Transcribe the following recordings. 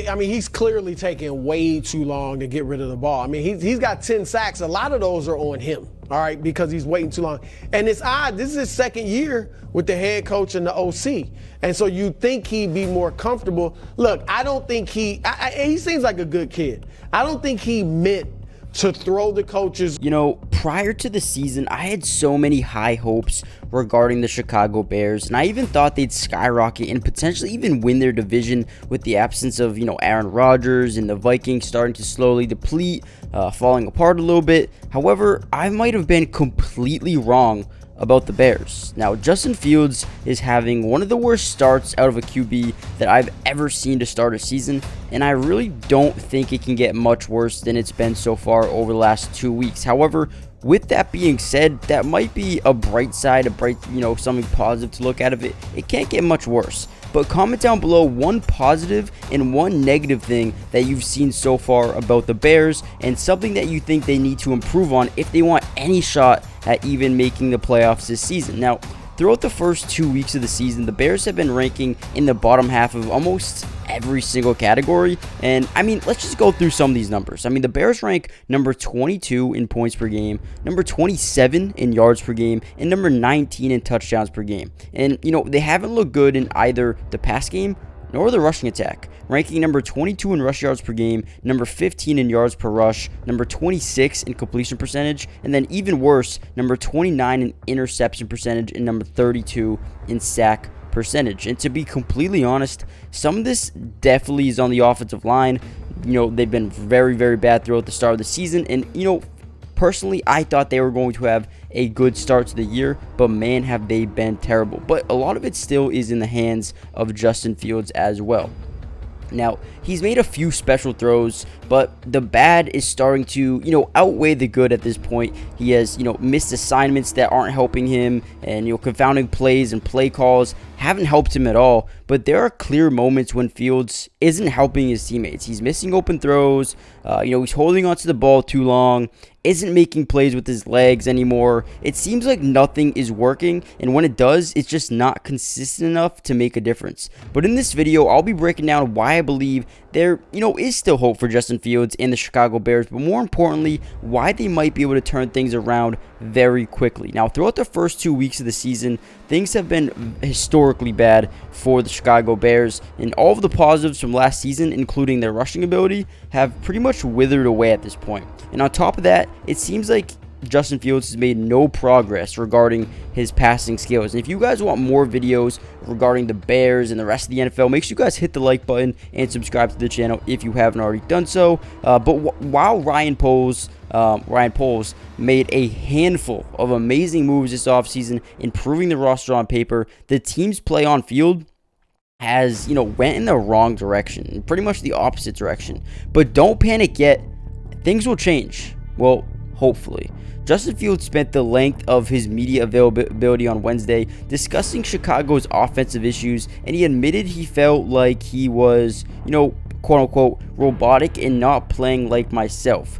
I mean, he's clearly taking way too long to get rid of the ball. I mean, he's got 10 sacks. A lot of those are on him, all right, because he's waiting too long. And it's odd. This is his second year with the head coach and the OC. And so you think he'd be more comfortable. Look, I don't think he seems like a good kid. I don't think he meant to throw the coaches. You know, prior to the season, I had so many high hopes regarding the Chicago Bears, and I even thought they'd skyrocket and potentially even win their division with the absence of, Aaron Rodgers and the Vikings starting to slowly deplete, falling apart a little bit. However, I might have been completely wrong about the Bears. Now, Justin Fields is having one of the worst starts out of a QB that I've ever seen to start a season, and I really don't think it can get much worse than it's been so far over the last 2 weeks. However, with that being said, that might be a bright side, something positive to look out of it. It can't get much worse. But comment down below one positive and one negative thing that you've seen so far about the Bears, and something that you think they need to improve on if they want any shot at even making the playoffs this season. Now, throughout the first 2 weeks of the season, the Bears have been ranking in the bottom half of almost every single category. And I mean, let's just go through some of these numbers. I mean, the Bears rank number 22 in points per game, number 27 in yards per game, and number 19 in touchdowns per game. And, they haven't looked good in either the pass game nor the rushing attack, ranking number 22 in rush yards per game, number 15 in yards per rush, number 26 in completion percentage, and then even worse, number 29 in interception percentage, and number 32 in sack percentage. And to be completely honest, some of this definitely is on the offensive line. They've been very, very bad throughout the start of the season, and personally, I thought they were going to have a good start to the year, but man, have they been terrible. But a lot of it still is in the hands of Justin Fields as well. Now, he's made a few special throws, but the bad is starting to, outweigh the good at this point. He has, missed assignments that aren't helping him, and, confounding plays and play calls haven't helped him at all. But there are clear moments when Fields isn't helping his teammates. He's missing open throws, he's holding onto the ball too long, isn't making plays with his legs anymore. It seems like nothing is working, and when it does, it's just not consistent enough to make a difference. But in this video, I'll be breaking down why I believe there, is still hope for Justin Fields and the Chicago Bears, but more importantly, why they might be able to turn things around very quickly. Now, throughout the first 2 weeks of the season, things have been historically bad for the Chicago Bears, and all of the positives from last season, including their rushing ability, have pretty much withered away at this point. And on top of that, it seems like Justin Fields has made no progress regarding his passing skills. And if you guys want more videos regarding the Bears and the rest of the NFL, make sure you guys hit the like button and subscribe to the channel if you haven't already done so. While Ryan Poles made a handful of amazing moves this offseason, improving the roster on paper, the team's play on field has, went in the wrong direction, pretty much the opposite direction. But don't panic yet. Things will change. Well, hopefully. Justin Fields spent the length of his media availability on Wednesday discussing Chicago's offensive issues, and he admitted he felt like he was, quote unquote, robotic and not playing like myself.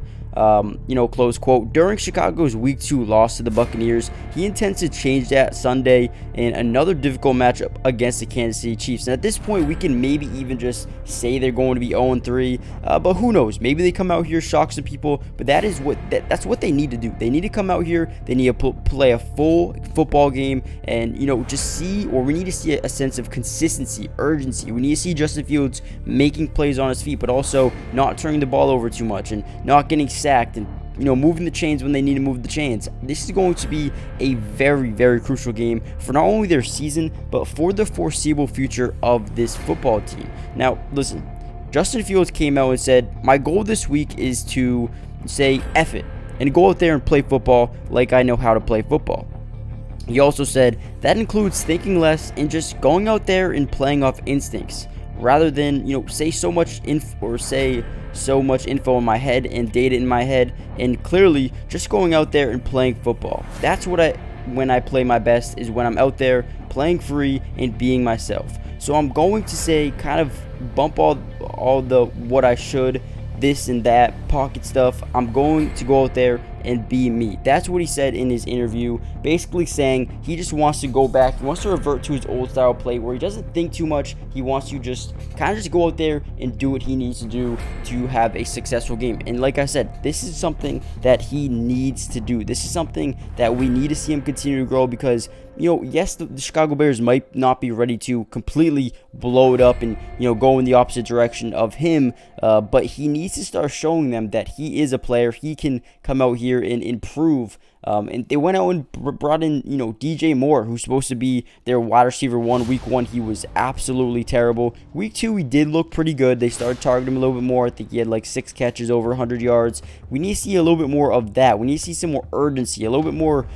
Close quote. During Chicago's Week 2 loss to the Buccaneers, he intends to change that Sunday in another difficult matchup against the Kansas City Chiefs. And at this point, we can maybe even just say they're going to be 0-3, but who knows? Maybe they come out here, shock some people, but that's what they need to do. They need to come out here, they need to play a full football game, and, we need to see a sense of consistency, urgency. We need to see Justin Fields making plays on his feet, but also not turning the ball over too much and not getting sacked and moving the chains when they need to move the chains. This is going to be a very, very crucial game for not only their season, but for the foreseeable future of this football team. Now, listen, Justin Fields came out and said, my goal this week is to say F it and go out there and play football like I know how to play football. He also said that includes thinking less and just going out there and playing off instincts, rather than say so much info in my head and data in my head, and clearly just going out there and playing football. That's when I play my best, is when I'm out there playing free and being myself. So I'm going to say, kind of bump all the what I should, this and that pocket stuff. I'm going to go out there and be me. That's what he said in his interview, basically saying he just wants to go back, he wants to revert to his old style play where he doesn't think too much. He wants to just kind of just go out there and do what he needs to do to have a successful game. And like I said, this is something that he needs to do. This is something that we need to see him continue to grow because, you know, yes, the Chicago Bears might not be ready to completely blow it up and, you know, go in the opposite direction of him, but he needs to start showing them that he is a player. He can come out here and improve. And they went out and brought in, you know, DJ Moore, who's supposed to be their wide receiver 1. Week 1, he was absolutely terrible. Week 2, he did look pretty good. They started targeting him a little bit more. I think he had like 6 catches over 100 yards. We need to see a little bit more of that. We need to see some more urgency, a little bit more,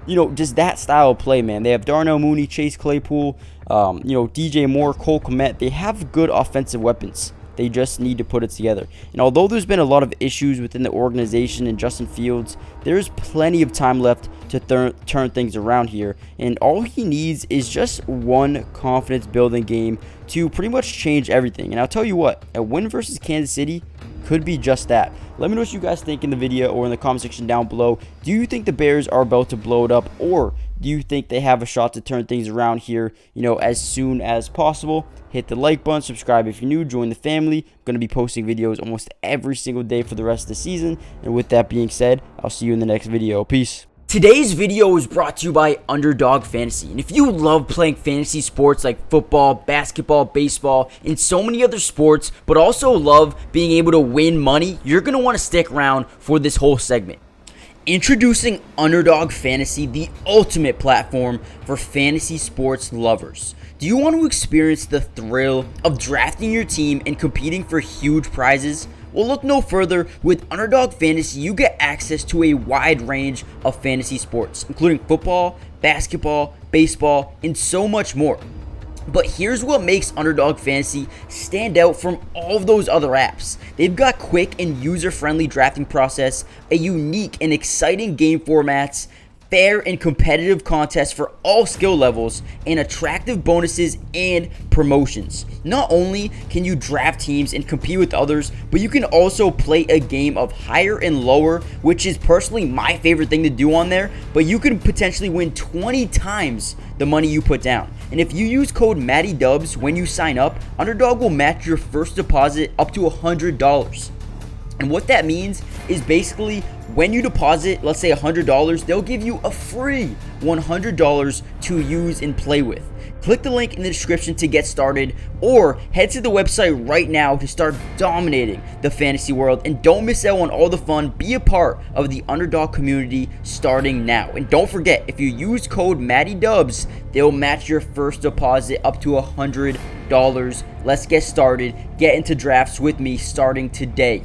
you know, just that style of play, man. They have Darnell Mooney, Chase Claypool, you know, DJ Moore, Cole Kmet. They have good offensive weapons. They just need to put it together. And although there's been a lot of issues within the organization and Justin Fields, there's plenty of time left to turn things around here. And all he needs is just one confidence building game to pretty much change everything. And I'll tell you what, a win versus Kansas City could be just that. Let me know what you guys think in the video or in the comment section down below. Do you think the Bears are about to blow it up, or do you think they have a shot to turn things around here, you know, as soon as possible? Hit the like button, subscribe if you're new, join the family. I'm going to be posting videos almost every single day for the rest of the season. And with that being said, I'll see you in the next video. Peace. Today's video is brought to you by Underdog Fantasy, and if you love playing fantasy sports like football, basketball, baseball, and so many other sports, but also love being able to win money, you're going to want to stick around for this whole segment. Introducing Underdog Fantasy, the ultimate platform for fantasy sports lovers. Do you want to experience the thrill of drafting your team and competing for huge prizes? Well, look no further. With Underdog Fantasy, you get access to a wide range of fantasy sports, including football, basketball, baseball, and so much more. But here's what makes Underdog Fantasy stand out from all of those other apps. They've got quick and user-friendly drafting process, a unique and exciting game formats, fair and competitive contests for all skill levels, and attractive bonuses and promotions. Not only can you draft teams and compete with others, but you can also play a game of higher and lower, which is personally my favorite thing to do on there, but you can potentially win 20 times the money you put down. And if you use code MattyDubs when you sign up, Underdog will match your first deposit up to $100. And what that means is basically when you deposit, let's say $100, they'll give you a free $100 to use and play with. Click the link in the description to get started, or head to the website right now to start dominating the fantasy world. And don't miss out on all the fun. Be a part of the Underdog community starting now. And don't forget, if you use code MattyDubs, they'll match your first deposit up to $100. Let's get started. Get into drafts with me starting today.